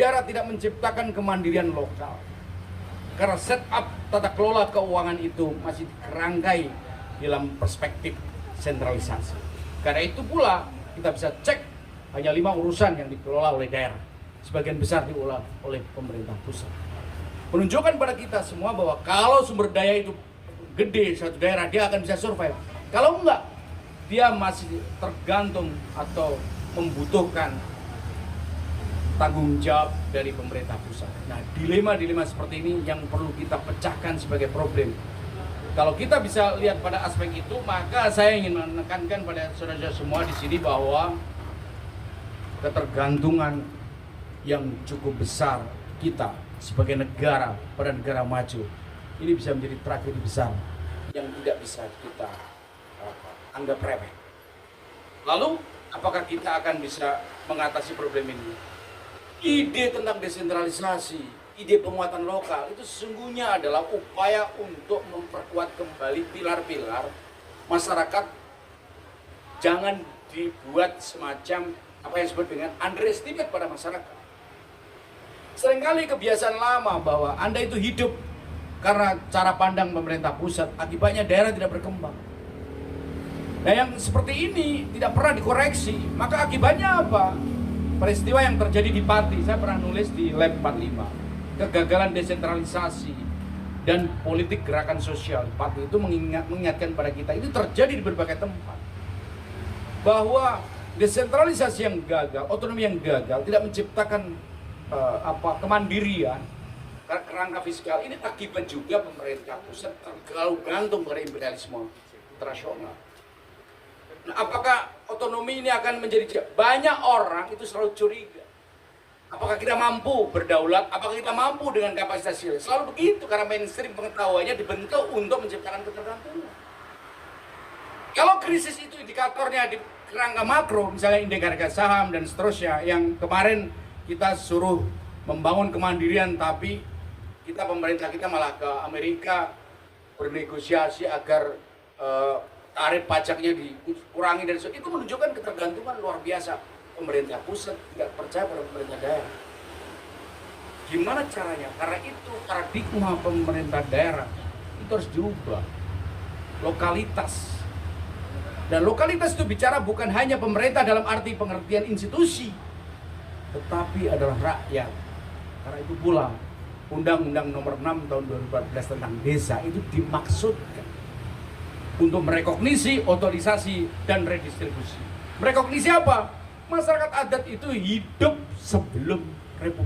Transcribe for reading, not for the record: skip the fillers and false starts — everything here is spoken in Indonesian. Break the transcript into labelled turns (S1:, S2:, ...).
S1: negara tidak menciptakan kemandirian lokal. Karena setup tata kelola keuangan itu masih dikerangkai dalam perspektif sentralisasi. Karena itu pula kita bisa cek hanya 5 urusan yang dikelola oleh daerah. Sebagian besar diolah oleh pemerintah pusat. Menunjukkan pada kita semua bahwa kalau sumber daya itu gede satu daerah, dia akan bisa survive. Kalau enggak, dia masih tergantung atau membutuhkan tanggung jawab dari pemerintah pusat. Nah, dilema-dilema seperti ini yang perlu kita pecahkan sebagai problem. Kalau kita bisa lihat pada aspek itu, maka saya ingin menekankan pada saudara-saudara semua di sini bahwa ketergantungan yang cukup besar kita sebagai negara pada negara maju ini bisa menjadi tragedi besar yang tidak bisa kita anggap remeh. Lalu, apakah kita akan bisa mengatasi problem ini? Ide tentang desentralisasi, ide penguatan lokal itu sesungguhnya adalah upaya untuk memperkuat kembali pilar-pilar masyarakat. Jangan dibuat semacam apa yang disebut dengan underestimate pada masyarakat. Seringkali kebiasaan lama bahwa Anda itu hidup karena cara pandang pemerintah pusat, akibatnya daerah tidak berkembang. Nah, yang seperti ini tidak pernah dikoreksi, maka akibatnya apa? Peristiwa yang terjadi di Pati, saya pernah nulis di Lab 45, kegagalan desentralisasi dan politik gerakan sosial. Pati itu mengingatkan pada kita, itu terjadi di berbagai tempat. Bahwa desentralisasi yang gagal, otonomi yang gagal, tidak menciptakan kemandirian, kerangka fiskal. Ini akibat juga pemerintah pusat terlalu gantung pada imperialisme internasional. Nah, apakah otonomi ini akan menjadi banyak orang itu selalu curiga? Apakah kita mampu berdaulat? Apakah kita mampu dengan kapasitas sendiri? Selalu begitu karena mainstream pengetahuannya dibentuk untuk menciptakan ketergantungan. Kalau krisis itu indikatornya di kerangka makro, misalnya indeks harga saham dan seterusnya, yang kemarin kita suruh membangun kemandirian, tapi pemerintah kita malah ke Amerika bernegosiasi agar tarif pajaknya dikurangi dan itu menunjukkan ketergantungan luar biasa. Pemerintah pusat tidak percaya pada pemerintah daerah. Gimana caranya? Karena itu paradigma pemerintah daerah itu harus diubah. Lokalitas. Dan lokalitas itu bicara bukan hanya pemerintah dalam arti pengertian institusi, tetapi adalah rakyat. Karena itu pula Undang-Undang Nomor 6 Tahun 2014 tentang desa itu dimaksudkan untuk merekognisi, otorisasi, dan redistribusi. Merekognisi apa? Masyarakat adat itu hidup sebelum republik.